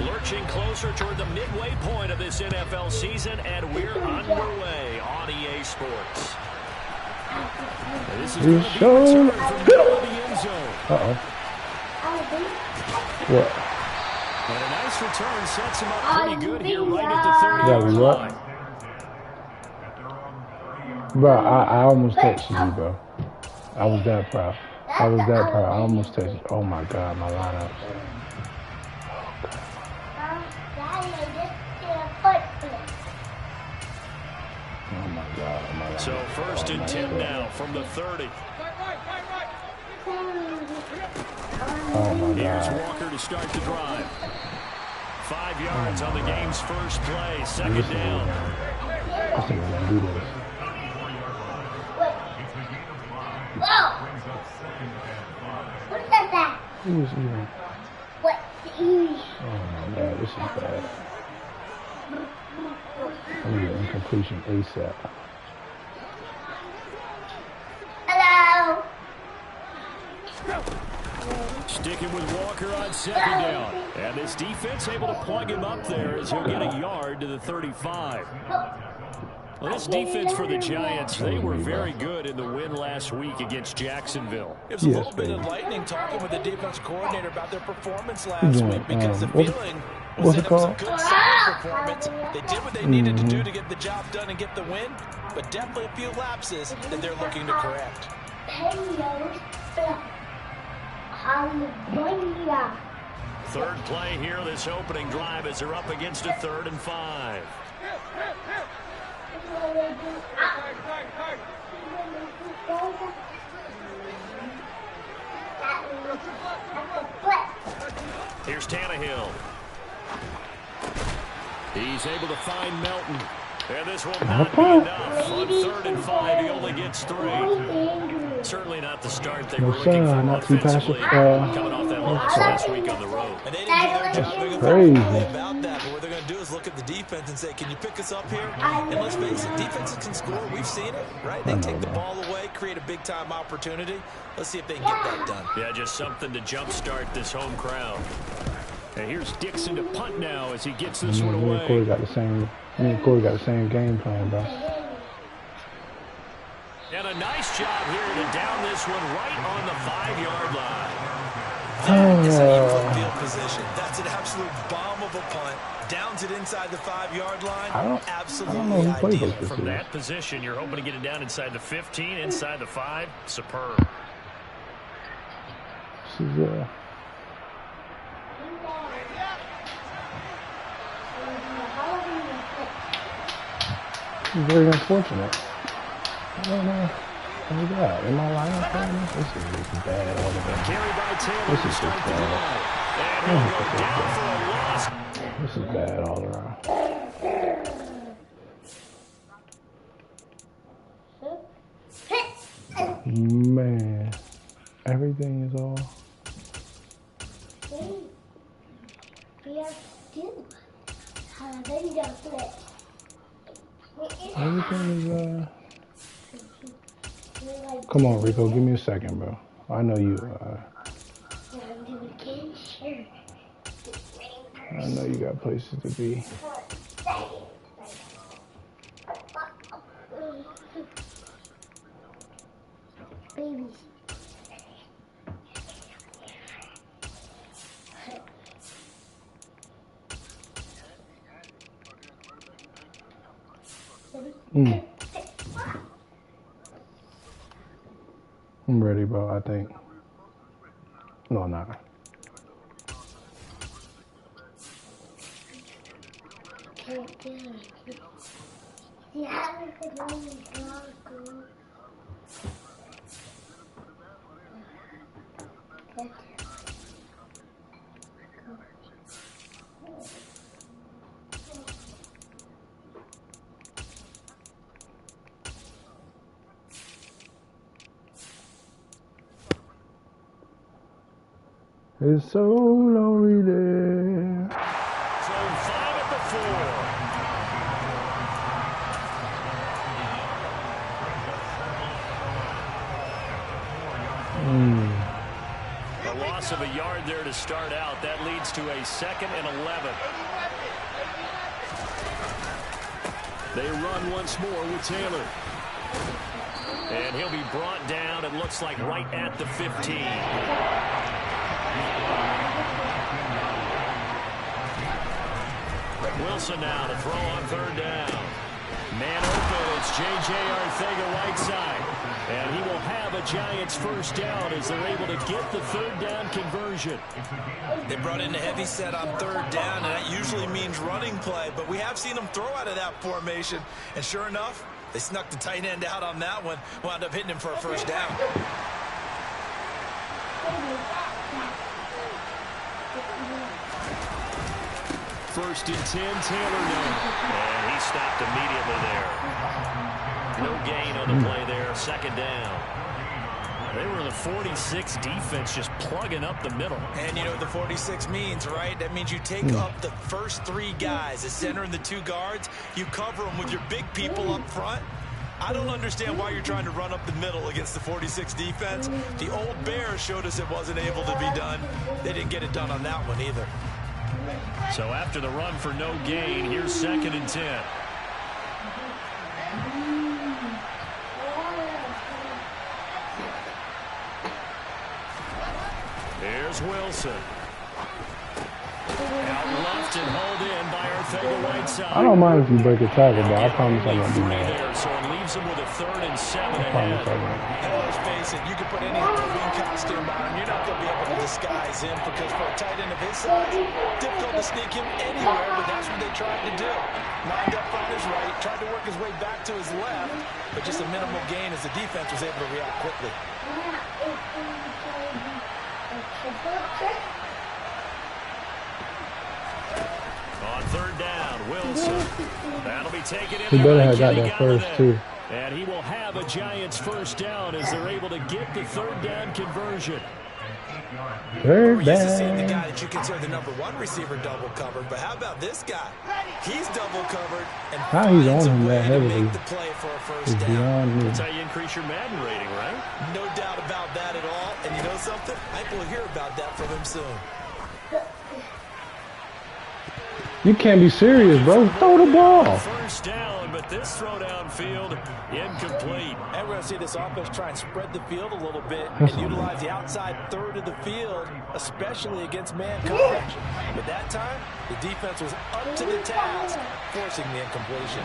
Lurching closer toward the midway point of this NFL season, and we're underway on EA Sports. This is going to be a return from the end zone. What? And a nice return sets him up pretty good here right at the 30-yard line. Bro, I almost texted you, bro. I was that proud. I almost texted you. Oh, my God, my lineup. Oh, my God. So 1st and 10 now from the 30. Oh, my Here's God. Walker to start the drive. 5 yards on the game's first play. 2nd down. I think we're going to do this. Who is even? Oh my God, this is bad. I need an incompletion ASAP. Hello. Sticking with Walker on 2nd down. And this defense able to plug him up there as he'll get a yard to the 35. Well, this defense for the Giants, they were very good in the win last week against Jacksonville. It was a little bit enlightening talking with the defense coordinator about their performance last week because the feeling was that it was a good, solid performance. They did what they needed to do to get the job done and get the win, but definitely a few lapses that they're looking to correct. Third play here, this opening drive as they're up against a 3rd and 5. Here's Tannehill. He's able to find Melton. And this will not be enough. On 3rd and 5, he only gets 3. Certainly not the start they were looking for offensively. Coming off that loss last week on the road. And they didn't do their job. They're going to feel about that. But what they're going to do is look at the defense and say, can you pick us up here? And let's face it, defenses can score. We've seen it, right? They take the ball away, create a big-time opportunity. Let's see if they can get that done. Yeah, just something to jumpstart this home crowd. And here's Dixon to punt now as he gets this one away. Me and Corey got the same game plan, bro. And a nice job here to down this one right on the 5-yard line. That is how you put field position. That's an absolute bomb of a punt. Downs it inside the 5-yard line. Absolutely ideal. From that position, you're hoping to get it down inside the 15, inside the 5. Superb. This is very unfortunate. I don't know. Oh my God, am I lying? This is bad all around. This is just bad. This is bad all around. Man, everything is all. Everything is Come on, Rico, give me a second, bro. I know you. I know you got places to be. Baby. I'm ready, bro, I think. No, I'm not. It's so lonely there. So 5 at the 4. A loss loss of a yard there to start out. That leads to a 2nd and 11. They run once more with Taylor. And he'll be brought down, it looks like, right at the 15. Wilson now to throw on 3rd down. Man open, it's J.J. Arcega-Whiteside. And he will have a Giants 1st down as they're able to get the 3rd down conversion. They brought in a heavy set on 3rd down, and that usually means running play. But we have seen them throw out of that formation. And sure enough, they snuck the tight end out on that one. Wound up hitting him for a 1st down. First and 10, Taylor now. And he stopped immediately there. No gain on the play there, 2nd down. They were the 46 defense just plugging up the middle. And you know what the 46 means, right? That means you take up the first 3 guys, the center and the 2 guards. You cover them with your big people up front. I don't understand why you're trying to run up the middle against the 46 defense. The old Bears showed us it wasn't able to be done. They didn't get it done on that one either. So after the run for no gain, here's 2nd and 10. Here's Wilson. Out left and hauled in by Arcega-Whiteside. I don't mind if you break a tackle, but I promise I won't be mad. So it leaves him with a 3rd and 7 ahead. And let's face it, you can put any Halloween costume on, you're not going to be able to disguise him, because for a tight end of his size, difficult to sneak him anywhere, but that's what they tried to do. Lined up on his right, tried to work his way back to his left, but just a minimal gain as the defense was able to react quickly. On 3rd down, Wilson. That'll be taken in. He better have got that first, too. And he will have a Giants 1st down as they're able to get the 3rd down conversion. 3rd We're used to seeing the down. guy that you consider the #1 receiver double covered, but how about this guy? He's double covered and How he's on finds a him way that to heavily make the play for a 1st is down. beyond me. That's how you increase your Madden rating, right? No doubt about that at all. And you know something? I think we'll hear about that from him soon. You can't be serious, bro. Throw the ball. 1st down, but this throw downfield incomplete. And we're going to see this offense try and spread the field a little bit That's and not utilize the outside 3rd of the field, especially against man coverage. But that time, the defense was up to the task, forcing the incompletion.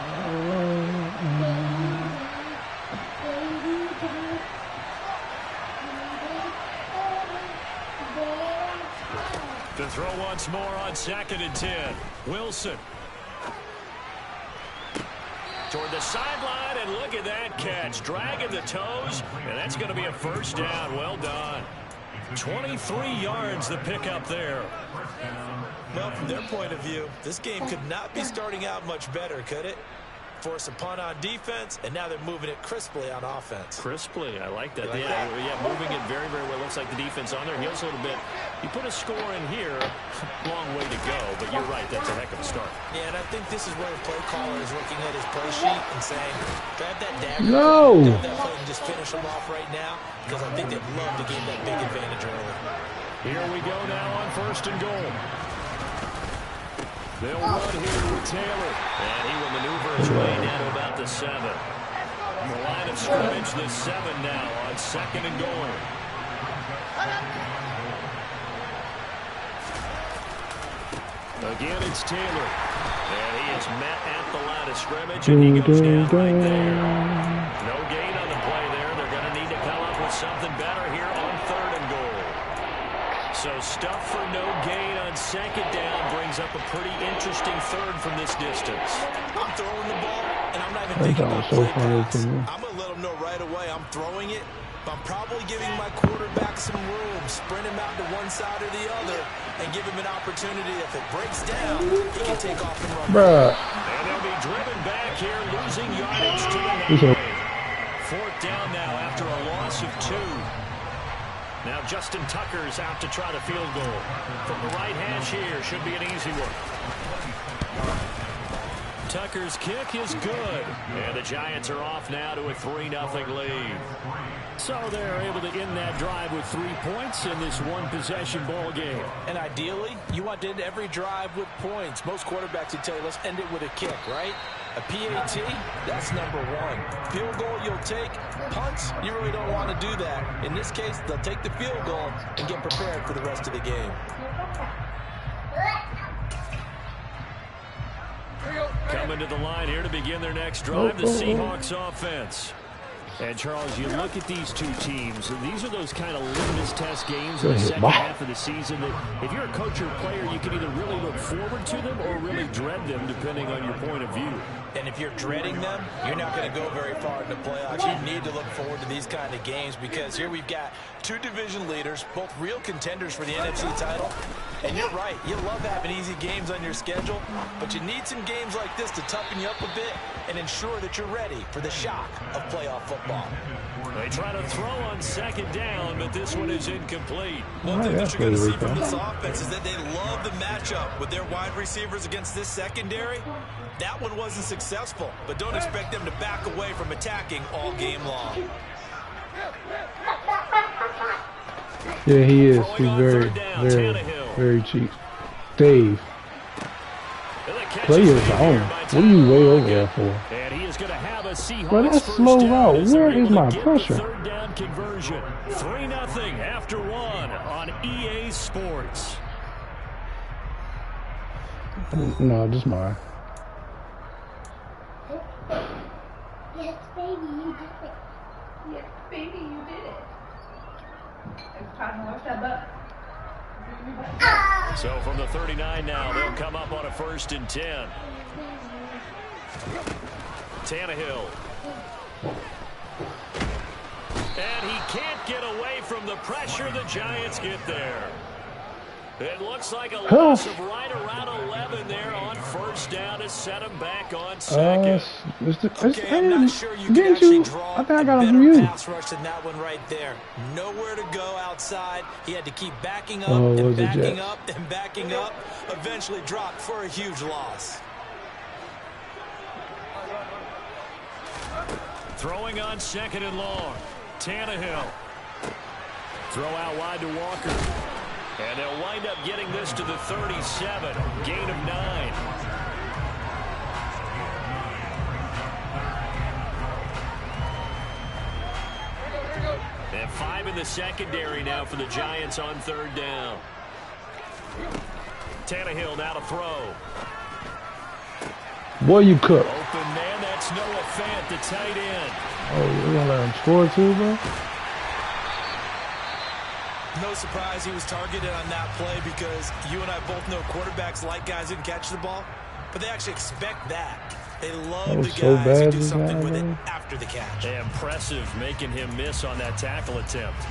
To throw once more on 2nd and 10. Wilson. Toward the sideline, and look at that catch. Dragging the toes, and that's going to be a 1st down. Well done. 23 yards the pickup there. Well, from their point of view, this game could not be starting out much better, could it? Force a punt on defense, and now they're moving it crisply on offense. Crisply, I like that. Yeah, moving it very, very well. Looks like the defense on their heels a little bit. You put a score in here, long way to go, but you're right, that's a heck of a start. Yeah, and I think this is where the play caller is looking at his play sheet and saying, grab that dagger, No. grab that play and just finish them off right now, because I think they'd love to gain that big advantage early. Here we go now on 1st and goal. They'll run here with Taylor, and he will maneuver his way down to about the 7. The line of scrimmage, the 7 now on 2nd and goal. Again, it's Taylor, and he is met at the line of scrimmage, and he goes down right there. No gain on the play there. They're going to need to come up with something better here on 3rd and goal. So stuff for no gain on 2nd down brings up a pretty interesting 3rd from this distance. I'm throwing the ball, and I'm not even thinking about play pass. I'm going to let them know right away I'm throwing it, but I'm probably giving my quarterback some room, sprint him out to one side or the other, and give him an opportunity. If it breaks down, he can take off and run. Bruh. And they'll be driven back here, losing yardage to the 9. 4th down now after a loss of 2. Now Justin Tucker's out to try the field goal. From the right hash here, should be an easy one. Tucker's kick is good. And the Giants are off now to a 3-0 lead. So they're able to end that drive with 3 points in this one-possession ball game. And ideally, you want to end every drive with points. Most quarterbacks would tell you, let's end it with a kick, right? A PAT, that's number 1. Field goal you'll take. Punts, you really don't want to do that. In this case, they'll take the field goal and get prepared for the rest of the game. Coming to the line here to begin their next drive, the Seahawks offense. And, Charles, you look at these two teams, and these are those kind of litmus test games in the second half of the season that if you're a coach or player, you can either really look forward to them or really dread them, depending on your point of view. And if you're dreading them, you're not going to go very far in the playoffs. You need to look forward to these kind of games because here we've got 2 division leaders, both real contenders for the NFC title. And you're right, you love having easy games on your schedule, but you need some games like this to toughen you up a bit and ensure that you're ready for the shock of playoff football. They try to throw on second down, but this one is incomplete. One thing that you're going to see from this offense is that they love the matchup with their wide receivers against this secondary. That one wasn't successful, but don't expect them to back away from attacking all game long. Yeah, he is. He's very cheap. Dave. Play your zone. What are you way over there for? Bro, that's slow route. Where is my pressure? Third down conversion. 3-0 after 1 on EA Sports. No, just mine. Yes, baby, you did it. Yes, baby, you did it. It's time to wash that butt. So from the 39 now, they'll come up on a 1st and 10. Tannehill. And he can't get away from the pressure. The Giants get there. It looks like a loss of right around 11 there on 1st down to set him back on 2nd. Okay, I'm not sure you can actually draw a better pass rush than that one right there. Nowhere to go outside. He had to keep backing up and backing up and backing up. Eventually dropped for a huge loss. Throwing on 2nd and long. Tannehill. Throw out wide to Walker. And they'll wind up getting this to the 37. Gain of 9. And 5 in the secondary now for the Giants on 3rd down. Tannehill now to throw. Boy, you cook. Open man, that's Noah Fant, the tight end. Oh, you're going to let him score too, bro? No surprise he was targeted on that play because you and I both know quarterbacks like guys who can catch the ball, but they actually expect that. They love the guys who do something with it after the catch. Impressive making him miss on that tackle attempt.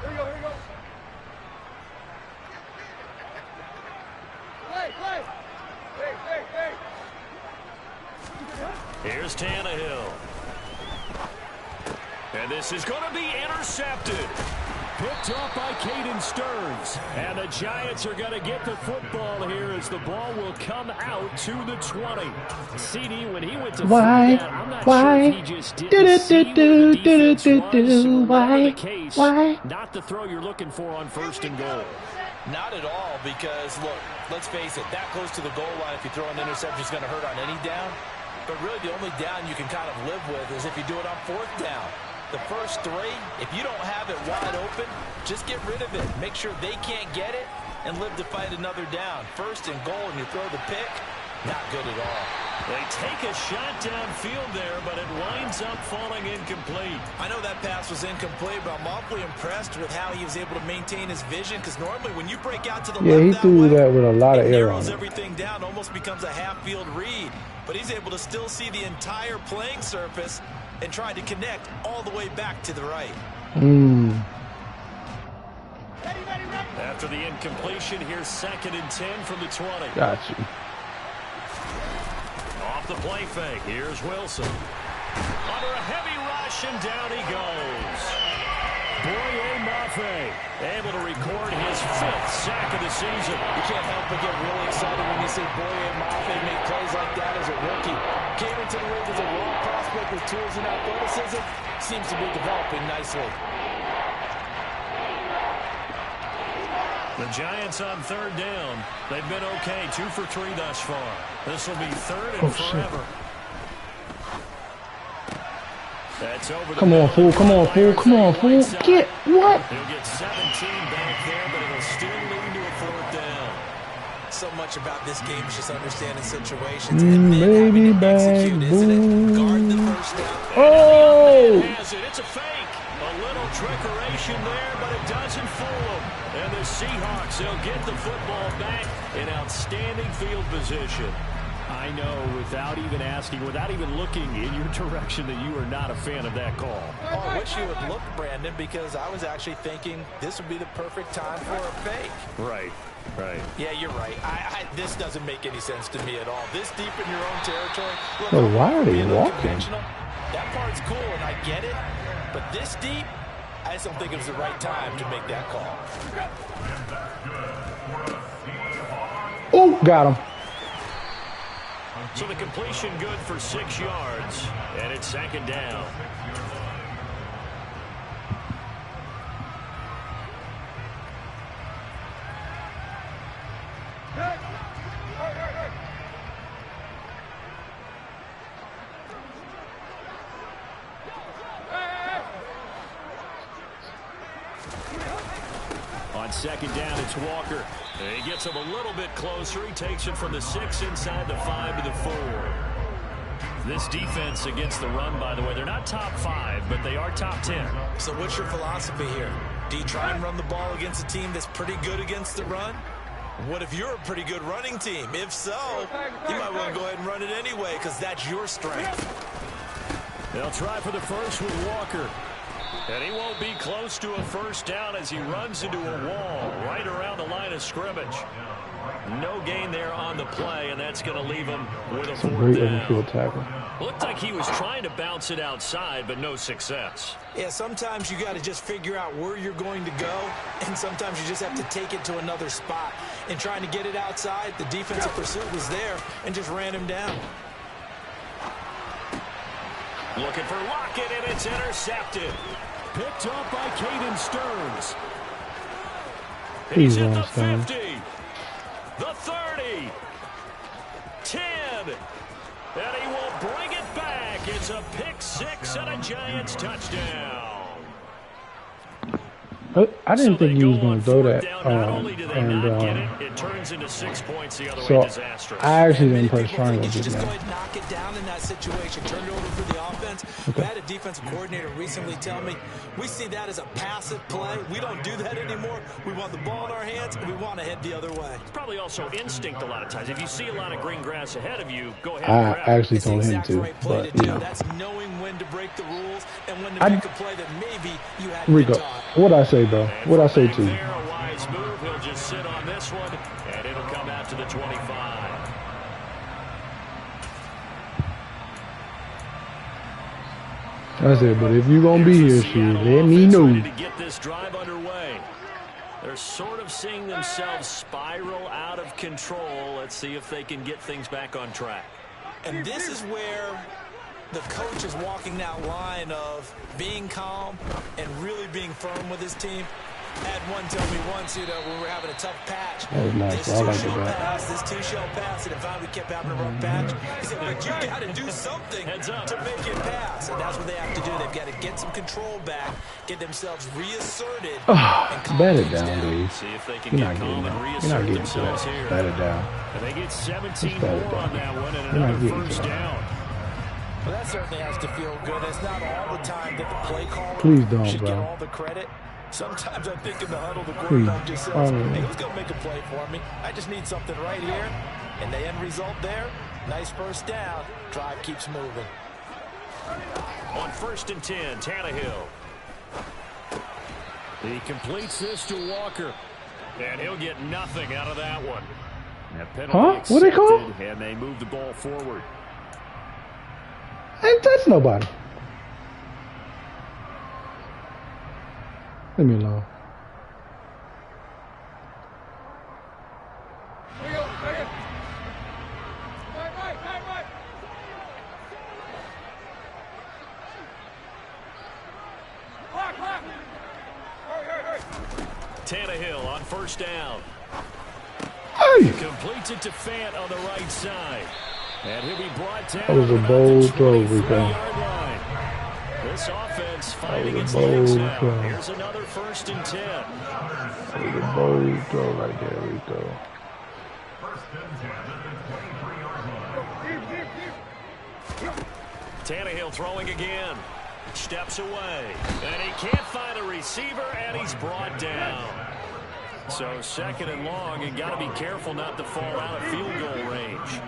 Here we go, here we go. Play. Hey. Here's Tannehill. And this is going to be intercepted. Picked off by Caden Stearns. And the Giants are going to get the football here as the ball will come out to the 20. CD, when he went to that, I'm not sure if he just didn't see where the defense was, or whatever the case. Not the throw you're looking for on 1st and goal. Not at all, because, look, let's face it, that close to the goal line, if you throw an interception, is going to hurt on any down. But really, the only down you can kind of live with is if you do it on 4th down. The first 3, if you don't have it wide open, just get rid of it. Make sure they can't get it and live to fight another down. 1st and goal, and you throw the pick, not good at all. They take a shot downfield there, but it winds up falling incomplete. I know that pass was incomplete, but I'm awfully impressed with how he was able to maintain his vision, because normally when you break out to the left he threw that with a lot of air on it. Everything down, almost becomes a half-field read. But he's able to still see the entire playing surface and tried to connect all the way back to the right. After the incompletion, here's 2nd and 10 from the 20. Got you. Off the play fake, here's Wilson. Under a heavy rush, and down he goes. Boye Mafe able to record his 5th sack of the season. You can't help but get really excited when you see Boye Mafe make plays like that as a rookie. Came into the league as a raw prospect with tools and athleticism. Seems to be developing nicely. The Giants on 3rd down. They've been okay, 2 for 3 thus far. This will be 3rd and forever. That's over. Come on, fool. Come on, fool. Come on, fool. Get what? He'll get 17 back there, but it'll still lead to a 4th down. So much about this game is just understanding situations and then baby having to execute, isn't it? Guard the first down. Oh! It's a fake. A little trickeration there, but it doesn't fool them. And the Seahawks, they'll get the football back in outstanding field position. I know, without even asking, without even looking in your direction, that you are not a fan of that call. Oh, I wish you would look, Brandon, because I was actually thinking this would be the perfect time for a fake. Right. Yeah, you're right. This doesn't make any sense to me at all. This deep in your own territory. Look, well, why are they walking? That part's cool, and I get it. But this deep, I just don't think it was the right time to make that call. Oh, got him. So the completion good for 6 yards, and it's 2nd down. On 2nd down, it's Walker. He gets him a little bit closer. He takes it from the 6 inside the 5 to the 4. This defense against the run, by the way, they're not top 5, but they are top 10. So what's your philosophy here? Do you try and run the ball against a team that's pretty good against the run? What if you're a pretty good running team? If so, you might want to go ahead and run it anyway because that's your strength. They'll try for the first with Walker. And he won't be close to a 1st down as he runs into a wall right around the line of scrimmage. No gain there on the play, and that's going to leave him with a 4th down. Tackle. Looked like he was trying to bounce it outside, but no success. Yeah, sometimes you got to just figure out where you're going to go, and sometimes you just have to take it to another spot. And trying to get it outside, the defensive pursuit was there and just ran him down. Looking for Lockett, and it's intercepted. Picked up by Caden Stearns. He's at the 50, the 30, 10, and he will bring it back. It's a pick 6 and a Giants touchdown. I didn't think he was going to throw that. It turns into 6 points the other way. So Disastrous. I actually didn't press triangle just go now. ahead and knock it down in that situation. Turn it over for the offense. Okay. I had a defensive coordinator recently tell me we see that as a passive play. We don't do that anymore. We want the ball in our hands, and we want to head the other way. It's probably also instinct a lot of times. If you see a lot of green grass ahead of you, go ahead I and grab actually it. told him to, right but to you know. That's knowing when to break the rules and when to make a play that maybe you had Rico, what'd I say, bro? What'd I say to you? There, a wise move. He'll just sit on this one, and it'll come out to the 25. I said, but if you're going to be here, shoot, let me know. Ready to get this drive underway. They're sort of seeing themselves spiral out of control. Let's see if they can get things back on track. And this is where the coach is walking that line of being calm and really being firm with his team. I had one tell me once, when we were having a tough patch. That was nice. This I two like shall that. pass, this two shall pass, and finally we kept having a rough patch. He said, but you got to do something to make it pass. And that's what they have to do. They've got to get some control back, get themselves reasserted. Bet it down, dude. See if they can You're get not calm getting and that. You're reassert not getting to themselves that. here. Bet it down. And they get 17 Just bet it more on down. that one and You're not another getting first to that. down. Well, that certainly has to feel good. It's not all the time that the play caller Please don't, should bro. get all the credit. Sometimes I think in the huddle, the quarterback just says, hey, who's going to make a play for me? I just need something right here. And the end result there, nice first down. Drive keeps moving. On 1st and 10, Tannehill. He completes this to Walker. And he'll get nothing out of that one. That penalty What they call? accepted, and they move the ball forward. I ain't touched nobody. Leave me alone. Tannehill on first down. Hey! Completes it to Fant on the right side. And he'll be brought down. That was a bold throw, Rico. This offense finding its legs now. Here's another 1st and 10. That was a bold throw right there, Rico. Tannehill throwing again. Steps away. And he can't find a receiver, and he's brought down. So 2nd and long, and got to be careful not to fall out of field goal range.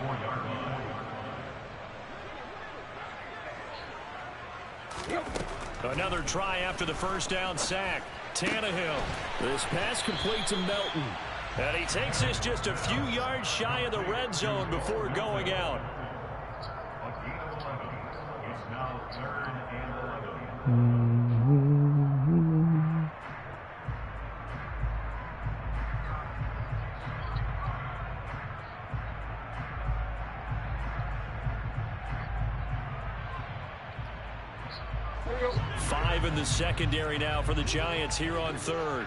Another try after the 1st down sack. Tannehill. This pass complete to Melton. And he takes this just a few yards shy of the red zone before going out. Five in the secondary now for the Giants here on 3rd.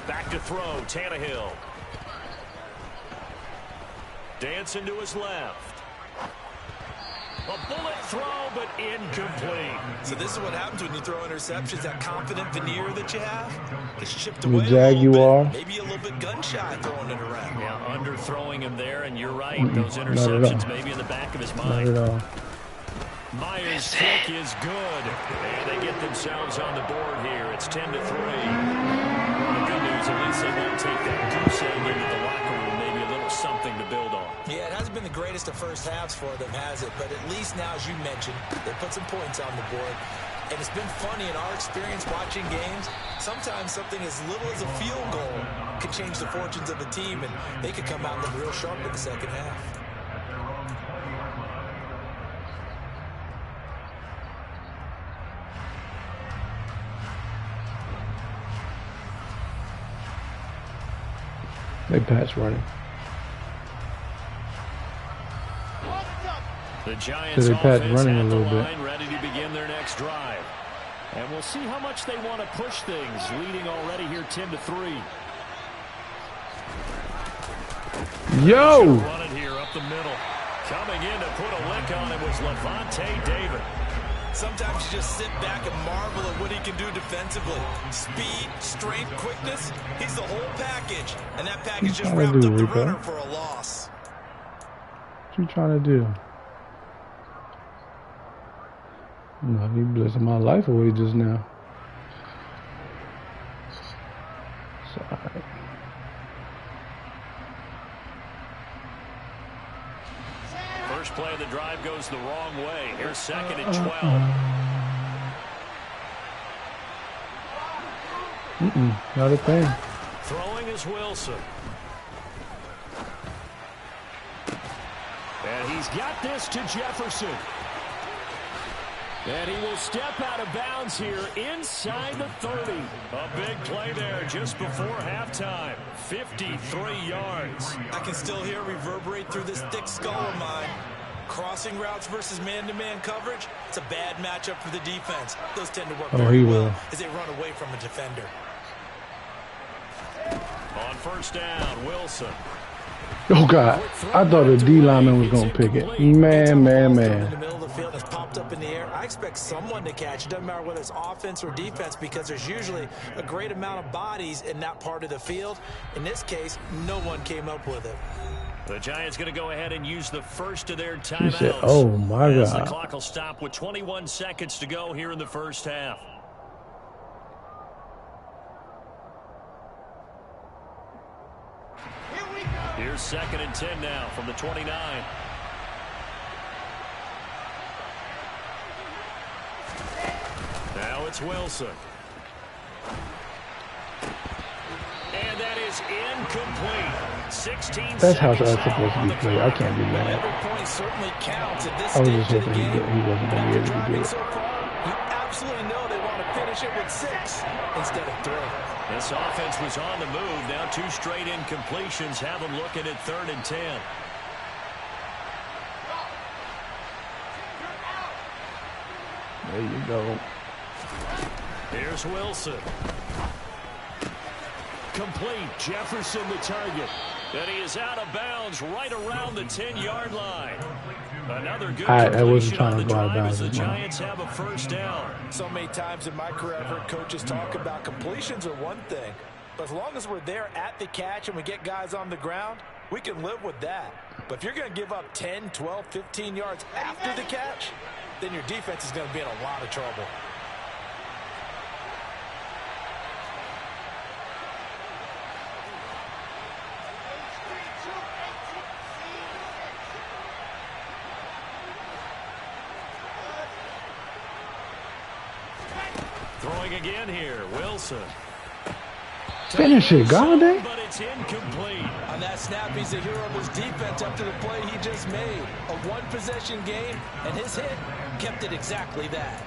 Back to throw, Tannehill. Dancing to his left. A bullet throw, but incomplete. So this is what happens when you throw interceptions. That confident veneer that you have gets chipped away The Jaguar. Maybe a little bit gun-shy throwing it around. Yeah, underthrowing him there, and you're right. Those interceptions maybe in the back of his mind. Not at all. Myers' kick is good, and they get themselves on the board here. It's 10-3. The good news, at least they won't take that goose egg into the locker room. Maybe a little something to build on. Yeah, it hasn't been the greatest of first halves for them, has it? But at least now, as you mentioned, they put some points on the board. And it's been funny in our experience watching games. Sometimes something as little as a field goal could change the fortunes of a team, and they could come out looking real sharp in the second half. They pass running. The Giants So they pass offense running a at the little bit. line, ready to begin their next drive. And we'll see how much they want to push things, leading already here 10-3. Yo! Running here up the middle. Coming in to put a lick on it was Lavonte David. Sometimes you just sit back and marvel at what he can do defensively. Speed, strength, quickness. He's the whole package. And that package just wrapped up the runner for a loss. What you trying to do? No, he blessing my life away just now. Sorry. First play of the drive goes the wrong way. Here's 2nd and 12. Not a thing. Throwing is Wilson. And he's got this to Jefferson. And he will step out of bounds here inside the 30. A big play there just before halftime. 53 yards. I can still hear it reverberate through this thick skull of mine. Crossing routes versus man-to-man coverage, it's a bad matchup for the defense. Those tend to work very well as they run away from a defender. On first down, Wilson. Oh, God. I thought the D lineman was going to pick it. Man. In the middle of the field, it's popped up in the air. I expect someone to catch it. Doesn't matter whether it's offense or defense, because there's usually a great amount of bodies in that part of the field. In this case, no one came up with it. The Giants going to go ahead and use the first of their timeouts. He said, oh, my As God. the clock will stop with 21 seconds to go here in the first half. Here's 2nd and 10 now from the 29. Now it's Wilson. And that is incomplete. That's how it's supposed to be played. I can't do that. Every point certainly counts at this I was stage just of the hoping game. he wasn't going to be able to do it. So far, you absolutely know they want to finish it with 6 instead of 3. This offense was on the move. Now 2 straight incompletions have them looking at 3rd and 10. There you go. Here's Wilson. Complete. Jefferson the target. And he is out of bounds right around the 10-yard line. Another good completion on the drive as the Giants have a 1st down. So many times in my career, I've heard coaches talk about completions are one thing. But as long as we're there at the catch and we get guys on the ground, we can live with that. But if you're going to give up 10, 12, 15 yards after the catch, then your defense is going to be in a lot of trouble. Throwing again here, Wilson. Finish it, Galladay. But it's incomplete. On that snap, he's the hero of his defense after the play he just made. A one-possession game, and his hit kept it exactly that.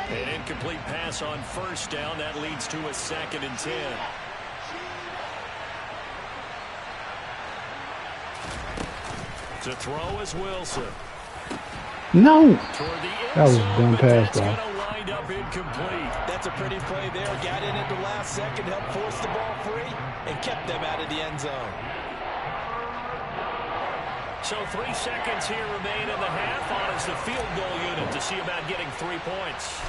An incomplete pass on 1st down. That leads to a 2nd and 10. To throw is Wilson. No. That was a dumb pass, though. That's a pretty play there. Got in at the last second, helped force the ball free, and kept them out of the end zone. So 3 seconds here remain in the half. On is the field goal unit to see about getting 3 points.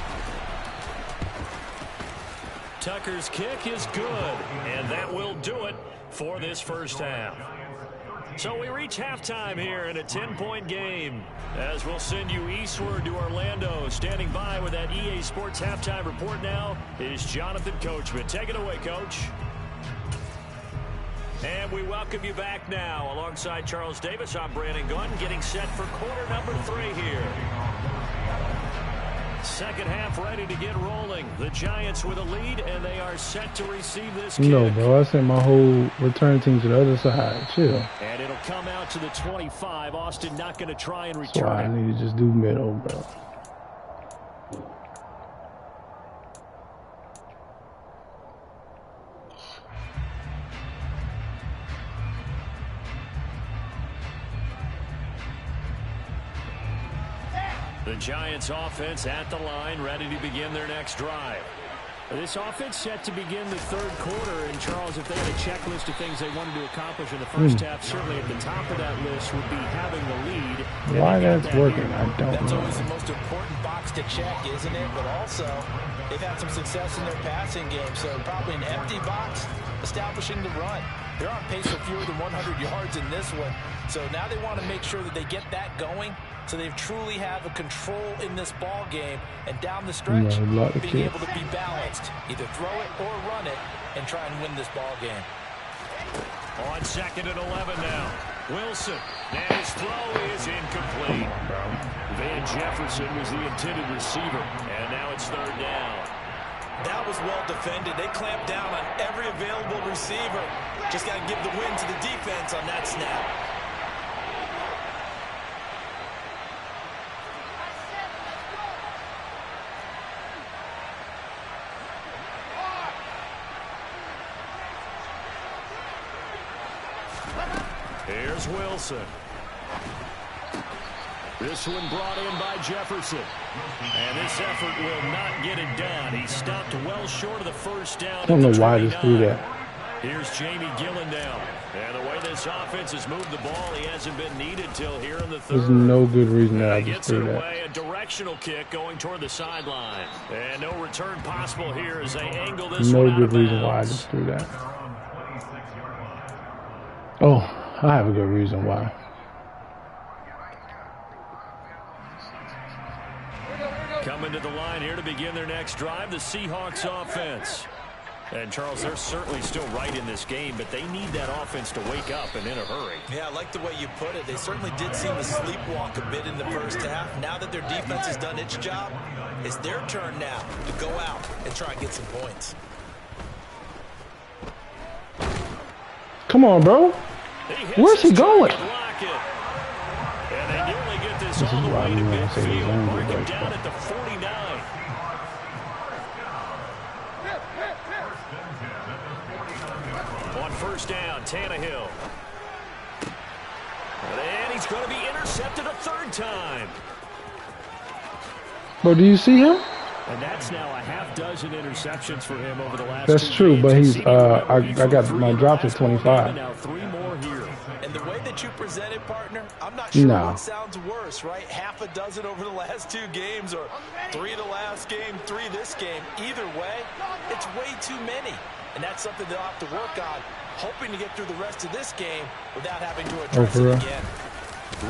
Tucker's kick is good, and that will do it for this 1st half. So we reach halftime here in a 10-point game, as we'll send you eastward to Orlando. Standing by with that EA Sports halftime report now is Jonathan Coachman. Take it away, Coach. And we welcome you back now. Alongside Charles Davis, I'm Brandon Gunn, getting set for quarter number 3 here. 2nd half ready to get rolling. The Giants with a lead, and they are set to receive this kick. No, bro. I sent my whole return team to the other side. Chill. And it'll come out to the 25. Austin not going to try and That's why I return. need to just do middle, bro. The Giants offense at the line, ready to begin their next drive. This offense set to begin the 3rd quarter. And, Charles, if they had a checklist of things they wanted to accomplish in the 1st half, certainly at the top of that list would be having the lead. Why that's working, I don't know. That's always the most important box to check, isn't it? But also, they've had some success in their passing game. So probably an empty box, establishing the run. They're on pace for fewer than 100 yards in this one. So now they want to make sure that they get that going, so they truly have a control in this ball game, and down the stretch, being able to be balanced, either throw it or run it, and try and win this ball game. On 2nd and 11 now, Wilson, and his throw is incomplete. Van Jefferson was the intended receiver, and now it's 3rd down. That was well defended. They clamped down on every available receiver. Just got to give the win to the defense on that snap. Here's Wilson. This one brought in by Jefferson. And this effort will not get it done. He stopped well short of the 1st down. I don't know why they threw that. Here's Jamie Gillen down. And the way this offense has moved the ball, he hasn't been needed till here in the 3rd. There's no good reason that I just threw that. Away, a directional kick going toward the sideline. And no return possible here as they angle this one out of bounds. No good reason why I just threw that. Oh, I have a good reason why. Coming to the line here to begin their next drive, the Seahawks offense. And, Charles, they're certainly still right in this game, but they need that offense to wake up and in a hurry. Yeah, I like the way you put it. They certainly did seem to sleepwalk a bit in the 1st half. Now that their defense has done its job, It's their turn now to go out and try and get some points. Come on, bro. Where's he going? And they nearly get this all the way to midfield. Mark him down at the 49. On first down, Tannehill. And he's going to be intercepted a third time. Bro, do you see him? And that's now a half dozen interceptions for him over the last That's true, but he's I got my drops at 25. Now 3 more here. And the way that you present it, partner, I'm not sure what sounds worse, right? Half a dozen over the last 2 games, or 3 the last game, 3 this game. Either way, it's way too many. And that's something they'll have to work on, hoping to get through the rest of this game without having to address it again.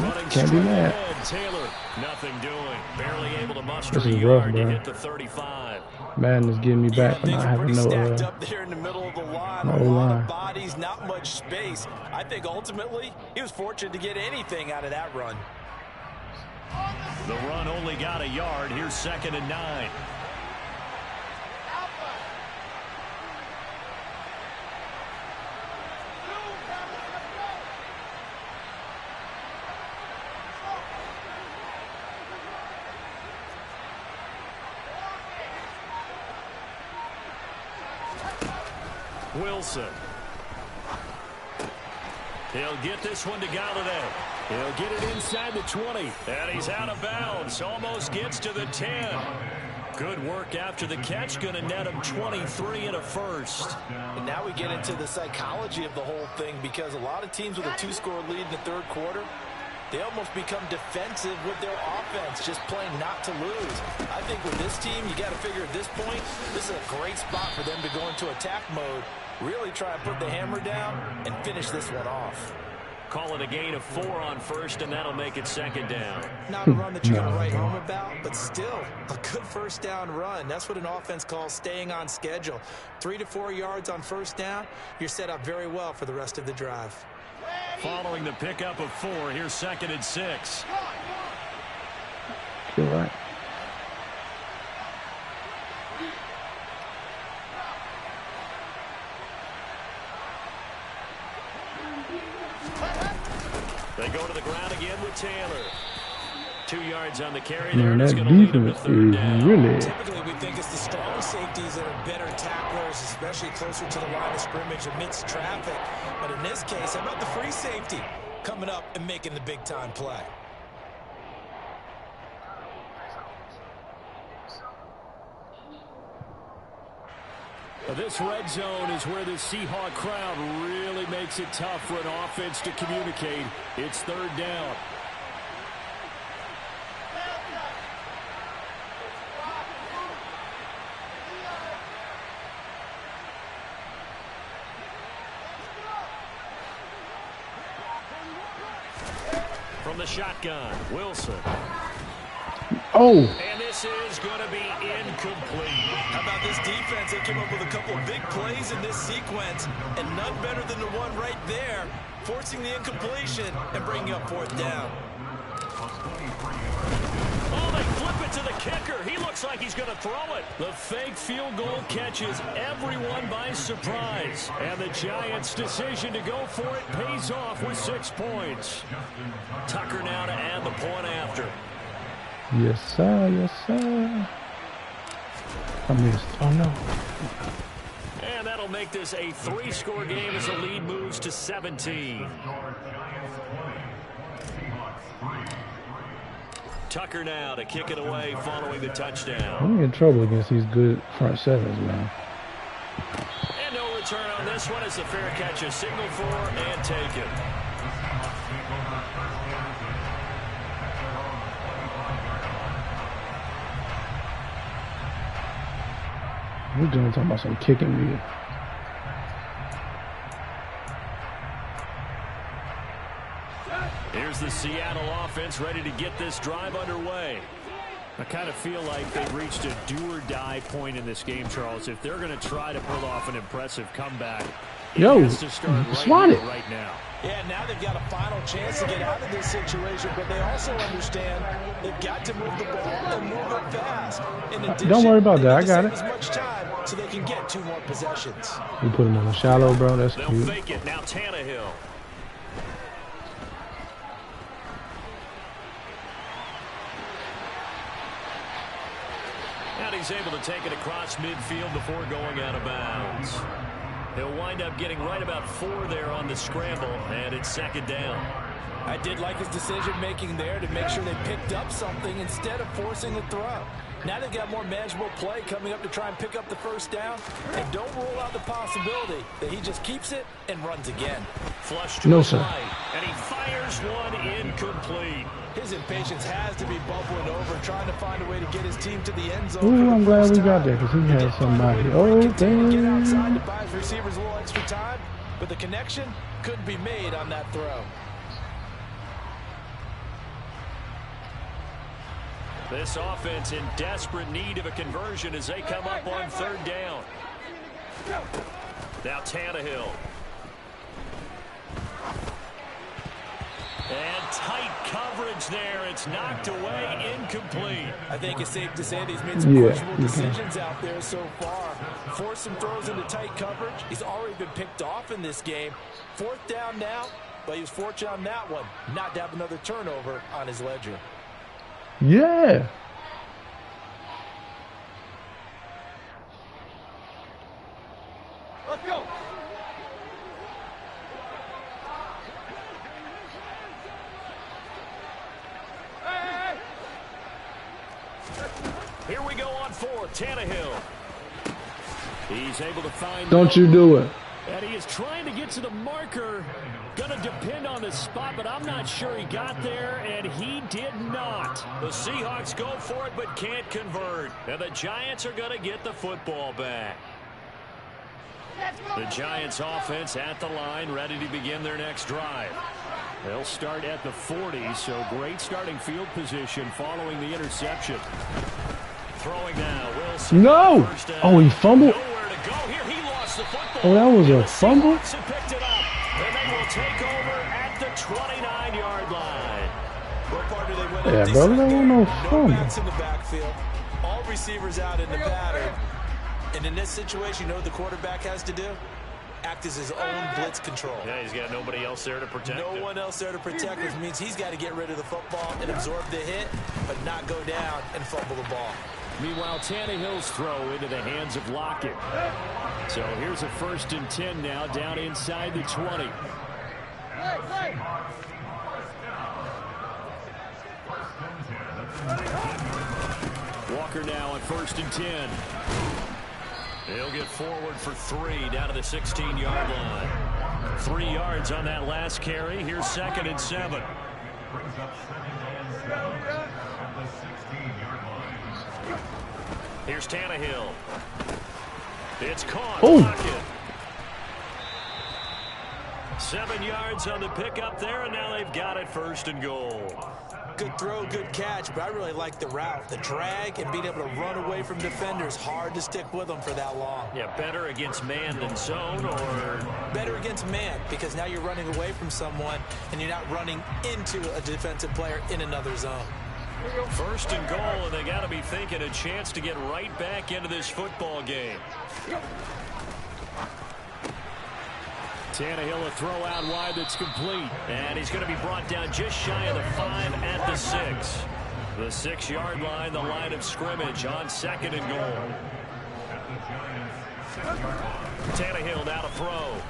Running Can't be mad. Taylor, nothing doing. Barely able to muster a yard to hit the 35. Man is getting me back for not having no up there in the middle of the line. A lot of bodies, not much space. I think ultimately he was fortunate to get anything out of that run. The run only got a yard. Here's 2nd and 9. Wilson. He'll get this one to Galladay. He'll get it inside the 20. And he's out of bounds. Almost gets to the 10. Good work after the catch. Going to net him 23 and a first. And now we get into the psychology of the whole thing, because a lot of teams with a 2-score lead in the third quarter, they almost become defensive with their offense, just playing not to lose. I think with this team, you got to figure at this point, this is a great spot for them to go into attack mode, really try and put the hammer down and finish this one off. Call it a gain of 4 on first, and that'll make it 2nd down. Not a run that you're going to write home about, but still a good first down run. That's what an offense calls staying on schedule. 3 to 4 yards on first down, you're set up very well for the rest of the drive. Following the pickup of 4, here's 2nd and 6. You're right. They go to the ground again with Taylor. 2 yards on the carry there. Man, It's that going to lead him to defense third is down. really... Typically, we think it's the strong safeties that are better tacklers, especially closer to the line of scrimmage amidst traffic. But in this case, how about the free safety coming up and making the big-time play? This red zone is where the Seahawk crowd really makes it tough for an offense to communicate. It's 3rd down. From the shotgun, Wilson. Oh! And this is going to be incomplete. How about this defense? They came up with a couple of big plays in this sequence, and none better than the one right there, forcing the incompletion and bringing up 4th down. Oh, they flip it to the kicker. He looks like he's going to throw it. The fake field goal catches everyone by surprise. And the Giants' decision to go for it pays off with 6 points. Tucker now to add the point after. Yes, sir. Yes, sir. I missed. Oh, no. And that'll make this a 3-score game as the lead moves to 17. Tucker now to kick it away following the touchdown. I'm in trouble against these good front sevens, man. And no return on this one as the fair catch is signaled for and taken. We're doing talking about some kicking me. Here's the Seattle offense ready to get this drive underway. I kind of feel like they've reached a do-or-die point in this game, Charles. If they're going to try to pull off an impressive comeback, yo, it has to start swat it right now. Yeah, now they've got a final chance to get out of this situation, but they also understand they've got to move the ball and move it fast. In addition, don't worry about that. I got it. As much time so they can get 2 more possessions. You put him on the shallow, bro. That's They'll cute. fake it. Now Tannehill. And he's able to take it across midfield before going out of bounds. He'll wind up getting right about 4 there on the scramble, and it's 2nd down. I did like his decision-making there to make sure they picked up something instead of forcing a throw. Now they've got more manageable play coming up to try and pick up the 1st down. And don't rule out the possibility that he just keeps it and runs again. Flush to his right, and he fires one incomplete. His impatience has to be bubbling over, trying to find a way to get his team to the end zone. Ooh, I'm glad we got there because he had somebody. Oh, damn. Get outside to buy his receivers a little extra time, but the connection couldn't be made on that throw. This offense in desperate need of a conversion as they come up on 3rd down. Now Tannehill. And tight coverage there. It's knocked away, incomplete. I think it's safe to say that he's made some questionable decisions out there so far. Forced some throws into tight coverage. He's already been picked off in this game. 4th down now, but he was fortunate on that one not to have another turnover on his ledger. Yeah. Let's go. Here we go on 4th. Tannehill. He's able to find. Don't you do it. And he is trying to get to the marker. Going to depend on the spot, but I'm not sure he got there, and he did not. The Seahawks go for it, but can't convert. And the Giants are going to get the football back. The Giants offense at the line, ready to begin their next drive. They'll start at the 40, so great starting field position following the interception. Throwing now, Wilson. No! Oh, he fumbled? Nowhere to go here. He lost the football. Oh, that was a fumble? Picked it up, and they will take over at the 29-yard line. What part do they win? Yeah, brother, that wasn't no fumble. Backs in the backfield. All receivers out in the pattern. And in this situation, you know what the quarterback has to do? Act as his own blitz control. Yeah, he's got nobody else there to protect him. No one else there to protect, which means he's got to get rid of the football and absorb the hit, but not go down and fumble the ball. Meanwhile, Tannehill's throw into the hands of Lockett. So here's a 1st and 10 now, down inside the 20. Walker now on 1st and 10. He'll get forward for 3 down to the 16-yard line. 3 yards on that last carry. Here's 2nd and 7. Here's Tannehill. It's caught. Oh. 7 yards on the pickup there, and now they've got it 1st and goal. Good throw, good catch, but I really like the route. The drag and being able to run away from defenders. Hard to stick with them for that long. Yeah, better against man than zone, or? Better against man, because now you're running away from someone, and you're not running into a defensive player in another zone. 1st and goal, and they got to be thinking a chance to get right back into this football game. Tannehill, a throw out wide that's complete. And he's going to be brought down just shy of the 5 at the 6. The 6-yard line, the line of scrimmage on 2nd and goal. Tannehill now to throw.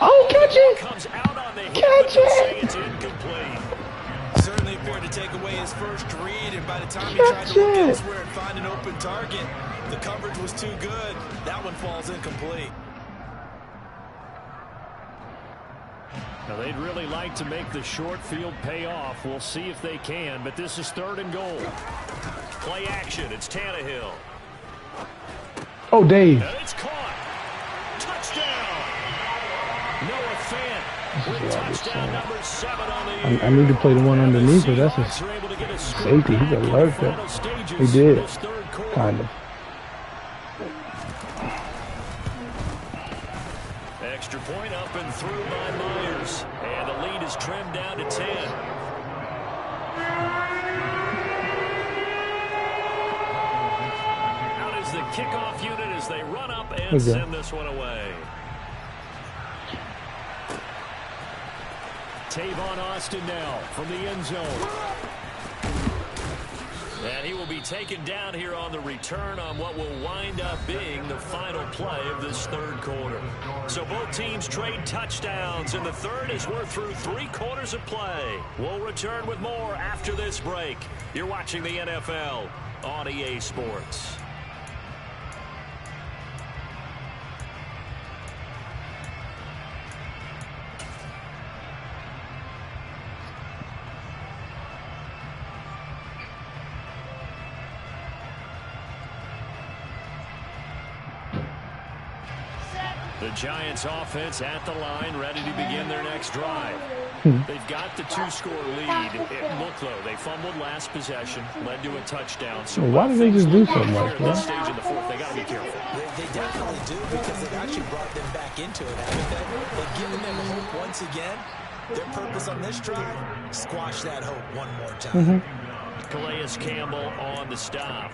Oh, catch it! Comes out on the hit, catch it! It's incomplete. Certainly appeared to take away his first read, and by the time he tried to look elsewhere and find an open target, the coverage was too good. That one falls incomplete. Now, they'd really like to make the short field pay off. We'll see if they can, but this is 3rd and goal. Play action. It's Tannehill. Oh, Dave. And it's caught. Touchdown. Noah Fant with touchdown number 7 on the year. I need to play the one underneath, but that's a safety. He got lurked that. He did. Kind of. Extra point up and through by Myers. And the lead is trimmed down to 10. Out is the kickoff unit as they run up and send this one away. Tavon Austin now from the end zone. And he will be taken down here on the return on what will wind up being the final play of this third quarter. So both teams trade touchdowns in the third as we're through 3 quarters of play. We'll return with more after this break. You're watching the NFL on EA Sports. The Giants offense at the line, ready to begin their next drive. They've got the 2-score lead. It looked though, they fumbled last possession, led to a touchdown. So why did they just do so much? At this stage in the fourth, they got to be careful. They definitely do, because they've actually brought them back into it, haven't they? They've given them hope once again. Their purpose on this drive, squash that hope one more time. Calais Campbell on the stop.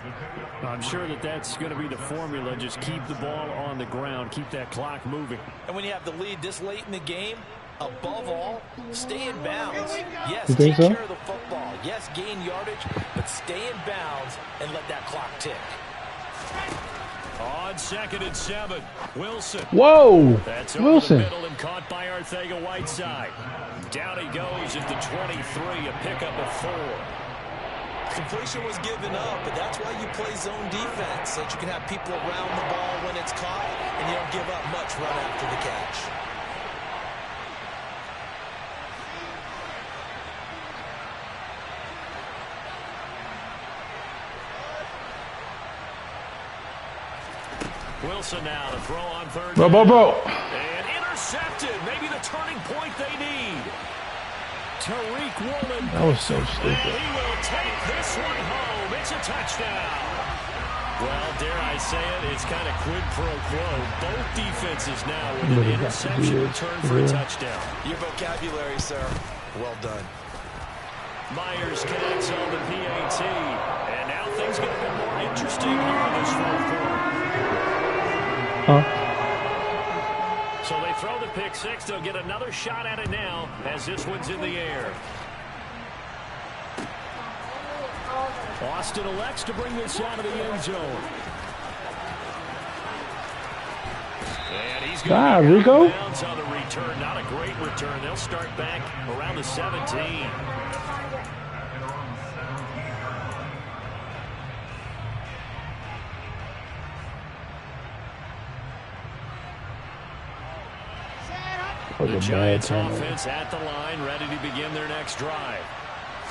I'm sure that that's going to be the formula. Just keep the ball on the ground. Keep that clock moving. And when you have the lead this late in the game, above all, stay in bounds. Yes, you take think so? care of the football. Yes, gain yardage, but stay in bounds and let that clock tick. On 2nd and 7, Wilson. Whoa! That's over Wilson. the middle and caught by Arcega-Whiteside. Down he goes at the 23, a pickup of 4. Completion was given up, but that's why you play zone defense, so that you can have people around the ball when it's caught, and you don't give up much run after the catch. Wilson now to throw on 3rd. Bro. And intercepted. Maybe the turning point they need. Tariq Woolen. That was so stupid. He will take this one home. It's a touchdown. Well, dare I say it, it's kind of quid pro quo. Both defenses now with an interception return for a touchdown. Your vocabulary, sir. Well done. Myers connects on the PAT. And now things get a bit more interesting here in this fourth quarter. So they throw the pick 6. They'll get another shot at it now as this one's in the air. Austin elects to bring this out of the end zone. And he's going to Rico. bounce on the return. Not a great return. They'll start back around the 17. The Giants offense at the line, ready to begin their next drive.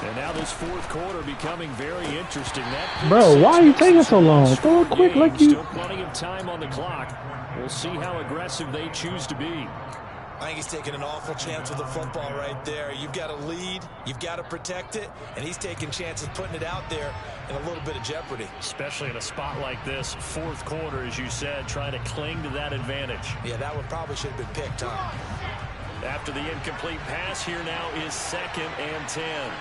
And now this fourth quarter becoming very interesting. Bro, why are you taking so long? Throw it quick like you. Still plenty of time on the clock. We'll see how aggressive they choose to be. I think he's taking an awful chance with the football right there. You've got to lead, you've got to protect it, and he's taking chances putting it out there in a little bit of jeopardy. Especially in a spot like this, fourth quarter, as you said, trying to cling to that advantage. Yeah, that one probably should have been picked up. After the incomplete pass, here now is 2nd and 10.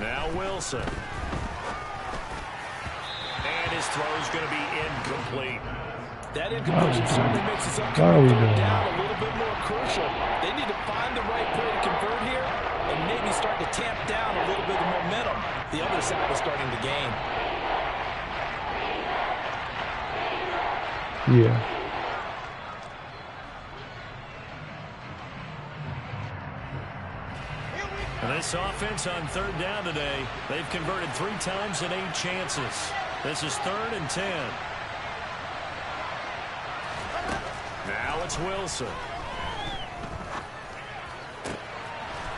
Now Wilson. And his throw is going to be incomplete. That incompletion certainly makes his upcoming third down a little bit more crucial. They need to find the right play to convert here and maybe start to tamp down a little bit of momentum. The other side is starting to gain. Yeah. And this offense on 3rd down today, they've converted 3 times in 8 chances. This is 3rd and 10. Now it's Wilson.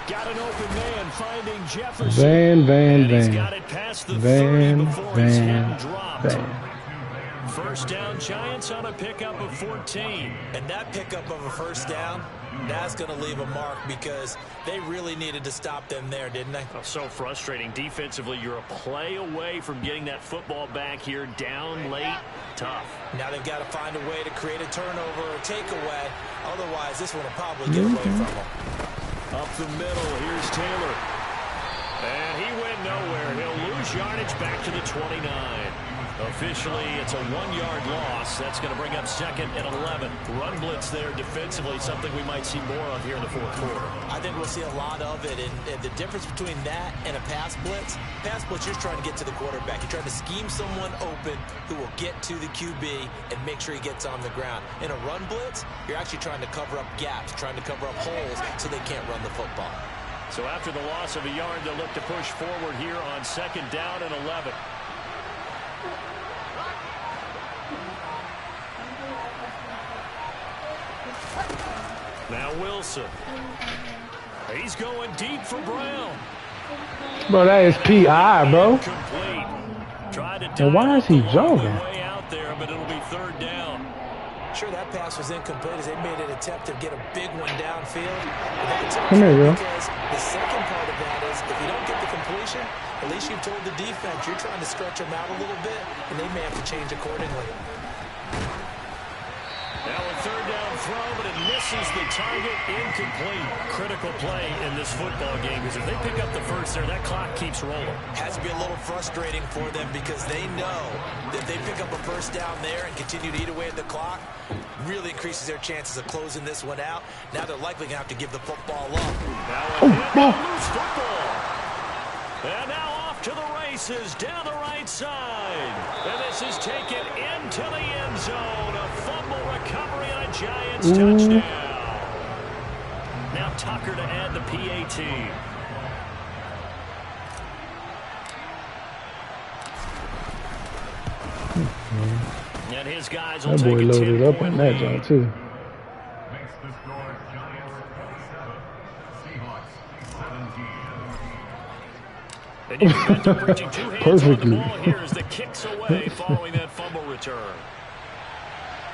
Got an open man finding Jefferson. Van. He's got it past the 30 before his head dropped. First down, Giants on a pickup of 14. And that pickup of a first down, that's going to leave a mark because they really needed to stop them there, didn't they? Oh, so frustrating. Defensively, you're a play away from getting that football back here. Down late, tough. Now they've got to find a way to create a turnover or takeaway. Otherwise, this one will probably get away from them. Up the middle, here's Taylor. And he went nowhere. He'll lose yardage back to the 29. Officially, it's a 1-yard loss. That's going to bring up 2nd and 11. Run blitz there defensively, something we might see more of here in the fourth quarter. I think we'll see a lot of it. And the difference between that and a pass blitz, you're trying to get to the quarterback. You're trying to scheme someone open who will get to the QB and make sure he gets on the ground. In a run blitz, you're actually trying to cover up gaps, trying to cover up holes so they can't run the football. So after the loss of a yard, they'll look to push forward here on 2nd down and 11. Now Wilson. He's going deep for Brown. Bro, that is PI, bro. And why is he jogging? Way out there, but it'll be 3rd down. Sure, that pass was incomplete as they made an attempt to get a big one downfield. Come here, bro. Because the second part of that is if you don't get the completion, at least you've told the defense you're trying to stretch them out a little bit, and they may have to change accordingly. Now a 3rd down throw, but it misses the target. Incomplete. Critical play in this football game because if they pick up the first there, that clock keeps rolling. Has to be a little frustrating for them because they know that if they pick up a first down there and continue to eat away at the clock, really increases their chances of closing this one out. Now they're likely going to have to give the football up. Now a loose football. And now off to the races down the right side. And this is taken into the end zone. A fumble recovery and a Giants touchdown. Now Tucker to add the PAT. And his guys will that boy take a loaded up on that job too. And you prevent them reaching 2 hands Perfectly. on the ball here as the kicks away following that fumble return.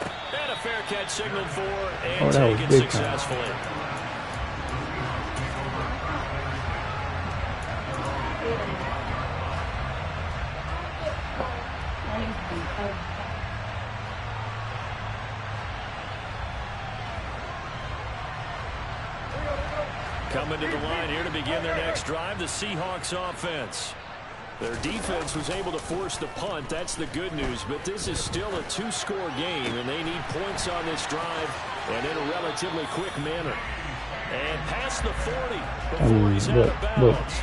And a fair catch signaled for and taken successfully. Coming to the line here to begin their next drive, the Seahawks offense. Their defense was able to force the punt. That's the good news. But this is still a 2-score game, and they need points on this drive and in a relatively quick manner. And past the 40 before he's out of bounds.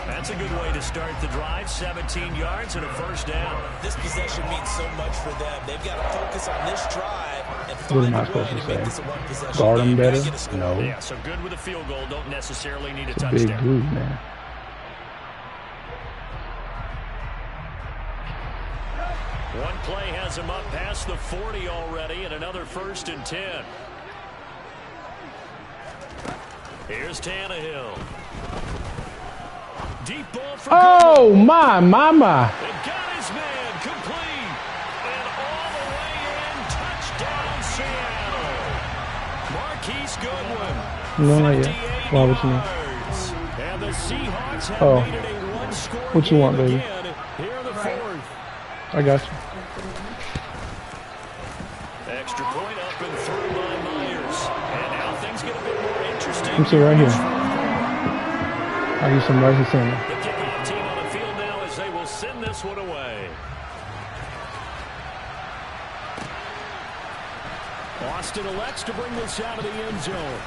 That's a good way to start the drive. 17 yards and a first down. This possession means so much for them. They've got to focus on this drive and find a way to make this a one-possession Guard him game. better? No. Yeah, so good with a field goal. Don't necessarily need a It's touchdown. big group, man. One play has him up past the 40 already, and another 1st and 10. Here's Tannehill. Deep ball for Goodwin. My. And got his man complete. And all the way in. Touchdown, Seattle. Marquise Goodwin. No, yeah. Why would you know? And the Seahawks have made it a 1-score What you want, baby? again here in the 4th. I got you. Extra point up and through by Myers. And now things get a bit more interesting. I'm sitting right here. I'll give some right to center. The kickoff team on the field now as they will send this one away. Austin elects to bring this out of the end zone.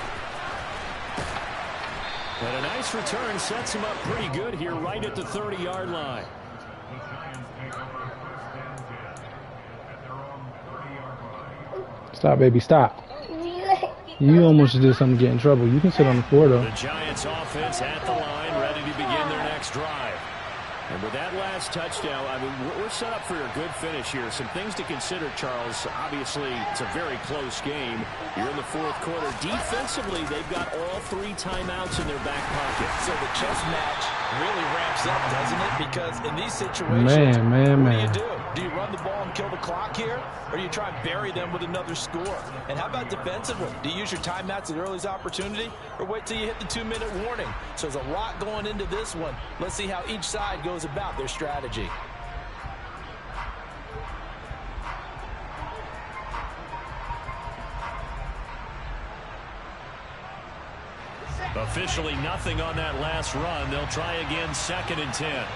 And a nice return sets him up pretty good here right at the 30-yard line. Stop, baby, stop. You almost did something to get in trouble. You can sit on the floor, though. The Giants offense at the line, ready to begin their next drive. And with that last touchdown, I mean, we're set up for a good finish here. Some things to consider, Charles. Obviously, it's a very close game. You're in the 4th quarter. Defensively, they've got all 3 timeouts in their back pocket. So the chess match really ramps up, doesn't it? Because in these situations, what do you do? Do you run the ball and kill the clock here, or do you try and bury them with another score? And how about defensively? Do you use your timeouts at earliest opportunity, or wait till you hit the 2-minute warning? So there's a lot going into this one. Let's see how each side goes about their strategy. Officially nothing on that last run. They'll try again, 2nd and 10.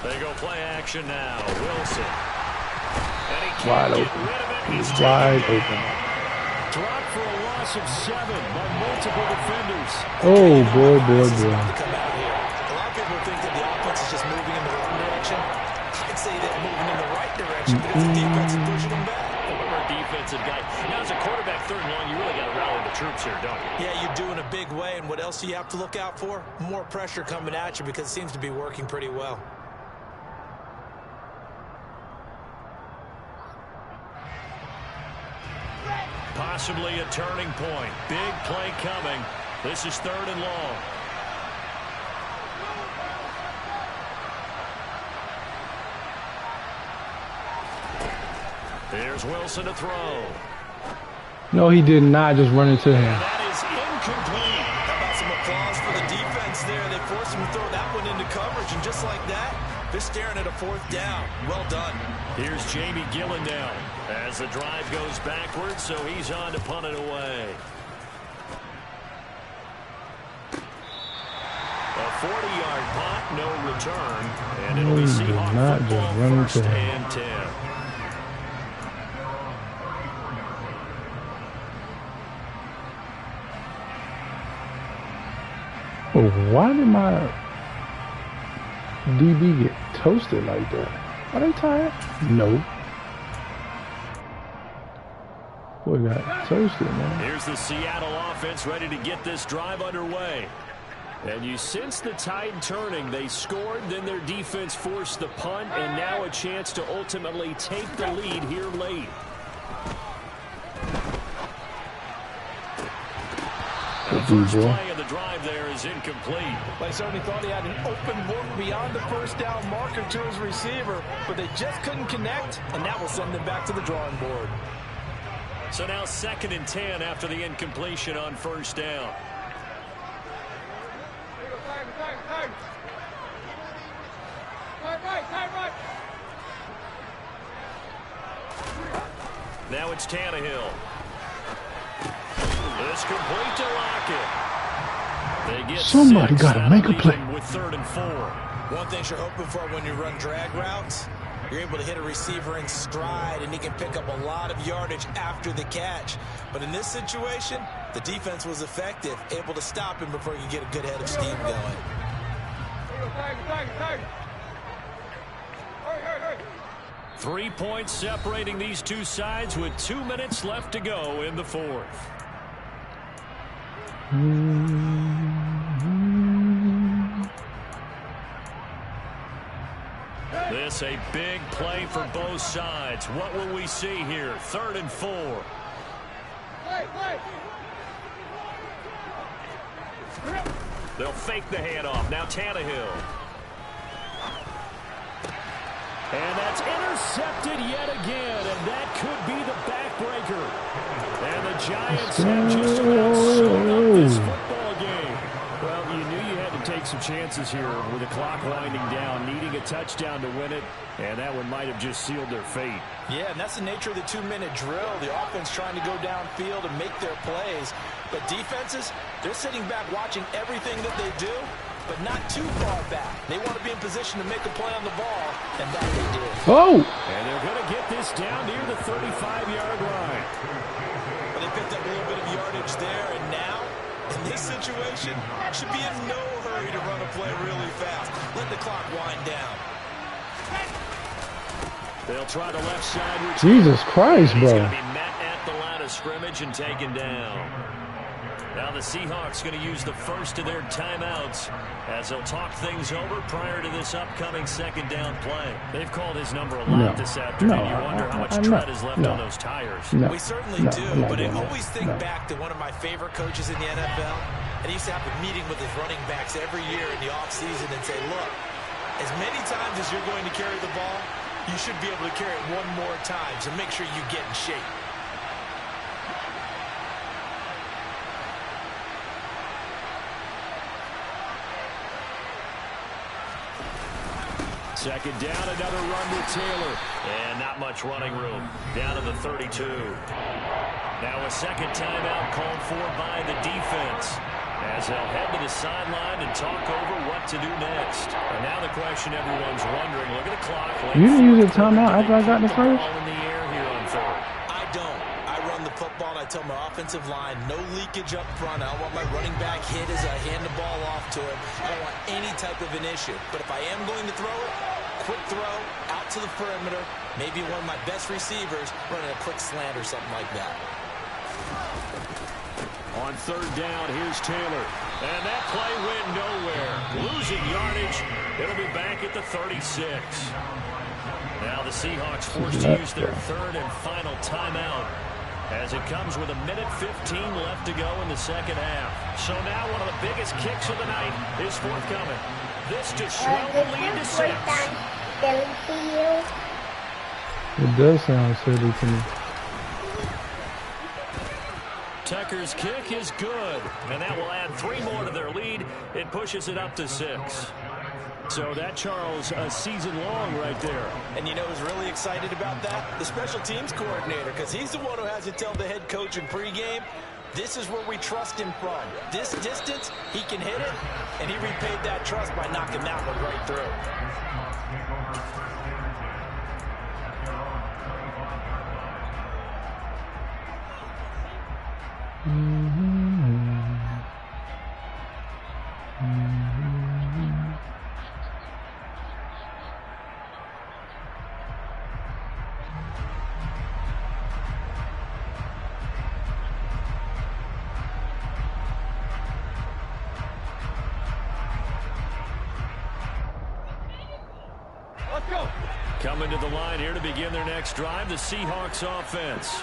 They go play action now. Wilson. And he can't get rid of it. He's wide open. Dropped for a loss of 7 by multiple defenders. Oh, boy. A lot of people think that the offense is just moving in the wrong direction. I'd say they're moving in the right direction because the defense is pushing them back. Defensive guy. Now, as a quarterback, 3rd and long, you really got to rally the troops here, don't you? Yeah, you do in a big way. And what else do you have to look out for? More pressure coming at you because it seems to be working pretty well. Possibly a turning point. Big play coming. This is 3rd and long. Here's Wilson to throw. No, he did not just run into him. That is incomplete. How about some applause for the defense there? They forced him to throw that one into coverage, and just like that, they're staring at a 4th down. Well done. Here's Jamie Gillen down as the drive goes backwards, so he's on to punt it away. A 40-yard punt, no return, and it'll be Seahawk football 1st and 10. Oh, why did my DB get toasted like that? Are they tired? No. Boy got toasted, man. Here's the Seattle offense ready to get this drive underway. And you sense the tide turning. They scored, then their defense forced the punt, and now a chance to ultimately take the lead here late. The first play of the drive there is incomplete. They certainly thought he had an open look beyond the 1st down marker to his receiver, but they just couldn't connect, and that will send them back to the drawing board. So now 2nd and 10 after the incompletion on 1st down. Now it's Tannehill. It's complete to Lockett. They get somebody got to make a play. With 3rd and 4. One thing you're hoping for when you run drag routes, you're able to hit a receiver in stride, and he can pick up a lot of yardage after the catch. But in this situation, the defense was effective, able to stop him before he could get a good head of steam going. 3 points separating these two sides with 2 minutes left to go in the 4th. This a big play for both sides. What will we see here? 3rd and 4. They'll fake the handoff. Now Tannehill. And that's intercepted yet again, and that could be the backbreaker. And the Giants have just about sewn up this football game. Well, you knew you had to take some chances here with the clock winding down, needing a touchdown to win it, and that one might have just sealed their fate. Yeah, and that's the nature of the 2-minute drill. The offense trying to go downfield and make their plays. But defenses, they're sitting back watching everything that they do, but not too far back. They want to be in position to make a play on the ball, and that they did. Oh! And they're going to get this down near the 35-yard line. But they picked up a little bit of yardage there, and now, in this situation, should be in no hurry to run a play really fast. Let the clock wind down. They'll try the left side. Jesus Christ, bro. He's going to be met at the line of scrimmage and taken down. Now the Seahawks going to use the first of their timeouts as they'll talk things over prior to this upcoming second down play. They've called his number a lot this afternoon. You wonder how much tread is left on those tires. We certainly do, but I always think back to one of my favorite coaches in the NFL. And he used to have a meeting with his running backs every year in the offseason and say, look, as many times as you're going to carry the ball, you should be able to carry it one more time, so make sure you get in shape. Second down, another run with Taylor. And not much running room. Down to the 32. Now a second timeout called for by the defense, as they'll head to the sideline and talk over what to do next. And now the question everyone's wondering, look at the clock. You didn't use a timeout after I got the first? In the air here on third. I don't. I run the football, and I tell my offensive line, no leakage up front. I don't want my running back hit as I hand the ball off to him. I don't want any type of an issue. But if I am going to throw it, quick throw, out to the perimeter, maybe one of my best receivers running a quick slant or something like that. On third down, here's Taylor. And that play went nowhere. Losing yardage. It'll be back at the 36. Now the Seahawks forced to use their third and final timeout, as it comes with 1:15 left to go in the second half. So now one of the biggest kicks of the night is forthcoming. This to swell the lead to 6. It does sound silly to me. Tucker's kick is good, and that will add 3 more to their lead. It pushes it up to 6. So that, Charles, a season long right there. And you know who's really excited about that? The special teams coordinator, because he's the one who has to tell the head coach in pregame, this is where we trust him from. This distance, he can hit it, and he repaid that trust by knocking that one right through. Coming to the line here to begin their next drive, the Seahawks offense.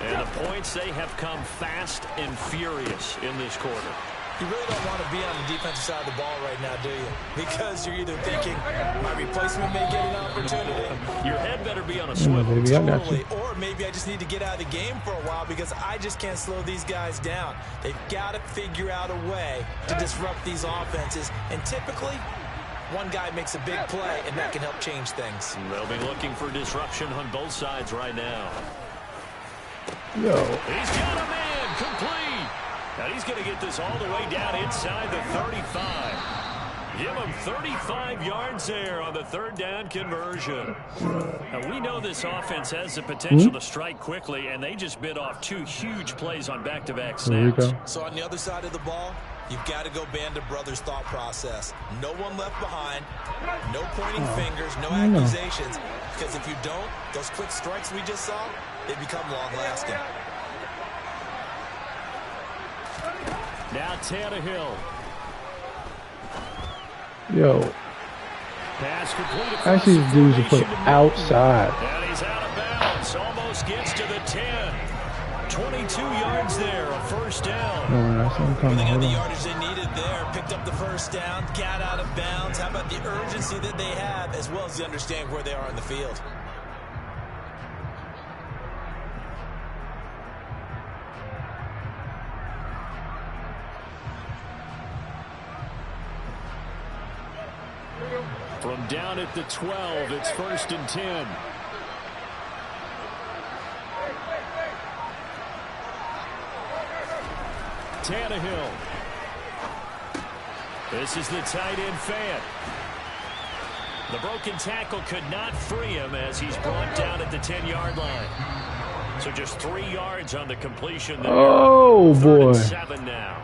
And the points, they have come fast and furious in this quarter. You really don't want to be on the defensive side of the ball right now, do you? Because you're either thinking, my replacement may get an opportunity. Your head better be on a swivel. Baby, I got you. Or maybe I just need to get out of the game for a while because I just can't slow these guys down. They've got to figure out a way to disrupt these offenses. And typically, one guy makes a big play, and that can help change things. They'll be looking for disruption on both sides right now. Yo. He's got a man complete. And he's going to get this all the way down inside the 35. Give him 35 yards there on the third down conversion. Now, we know this offense has the potential to strike quickly, and they just bit off 2 huge plays on back-to-back snaps. So on the other side of the ball, you've got to go Band of Brothers thought process. No one left behind, no pointing fingers, no accusations. Because if you don't, those quick strikes we just saw, they become long-lasting. Now Tannehill. Yo. Pass complete. I see these dudes to play outside. And he's out of bounds. Almost gets to the 10. 22 yards there, a first down. They got the yardage they needed there. Picked up the first down, got out of bounds. How about the urgency that they have, as well as the understanding where they are in the field? From down at the 12, it's 1st and 10. Tannehill. This is the tight end Fant. The broken tackle could not free him as he's brought down at the 10-yard line. So just 3 yards on the completion. Oh, boy. 7 now.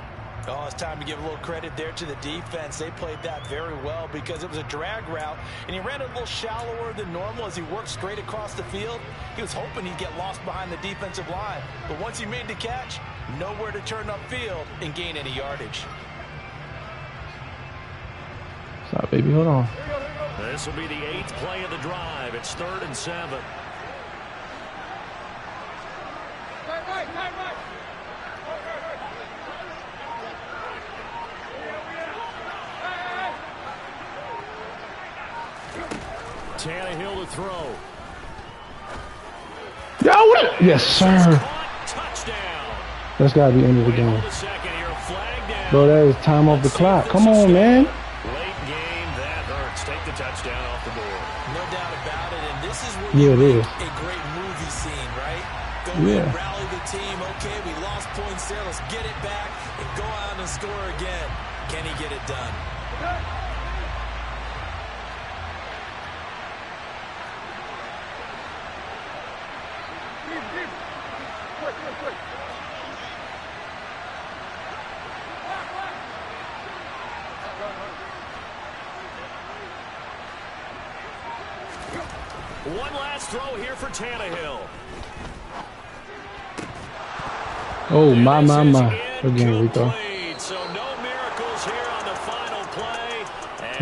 Oh, it's time to give a little credit there to the defense. They played that very well because it was a drag route, and he ran a little shallower than normal as he worked straight across the field. He was hoping he'd get lost behind the defensive line, but once he made the catch, Nowhere to turn upfield and gain any yardage. Stop, baby. Hold on. This will be the 8th play of the drive. It's 3rd and 7. Tannehill to throw. Yes, sir. That's got to be the end of the game. Bro, that is time off the clock. Come on, man. Late game, that hurts. Take the touchdown off the board. No doubt about it, and this is where it is. A great movie scene, right? Go in, rally the team. Okay, we lost points there. Let's get it back and go out and score again. Can he get it done? One last throw here for Tannehill. Oh, my. Again, Rico. So no miracles here on the final play.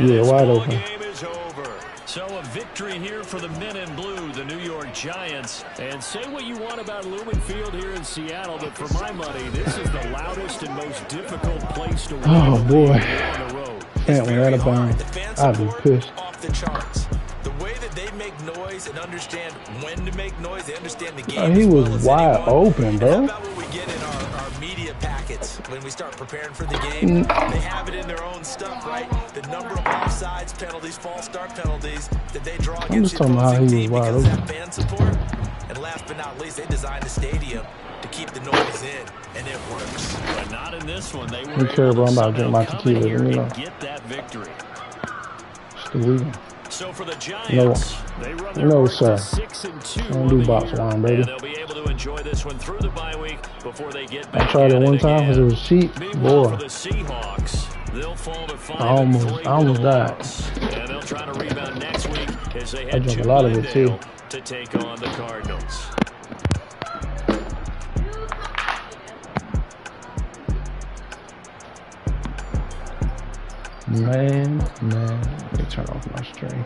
Yeah, wide open. Game is over. So a victory here for the men in blue, the New York Giants. And say what you want about Lumen Field here in Seattle, but for my money, this is the loudest and most difficult place to win on the road. Can't win out of bounds. I'd be pissed. Off the charts. The way that they make noise and understand when to make noise, they understand the game. He was wide open, bro. How about what we get in our media packets when we start preparing for the game? They have it in their own stuff, right? The number of offsides penalties, false start penalties that they draw against the opposing team because of that fan support. And last but not least, they designed the stadium to keep the noise in, and it works. But not in this one. They were I'm about to drink my tequila. able to get that victory. So for the Giants, they run their no, mark sir. to 6-2 don't do box wine, baby. and they'll be able to enjoy this one through the bye week before they get back. I tried it one time because it was cheap. Meanwhile, Boy, for the Seahawks, they'll fall to 5-3 I almost died. and they'll try to rebound next week as they head drank to a lot of it too. Glendale to take on the Cardinals. Man, let me turn off my stream.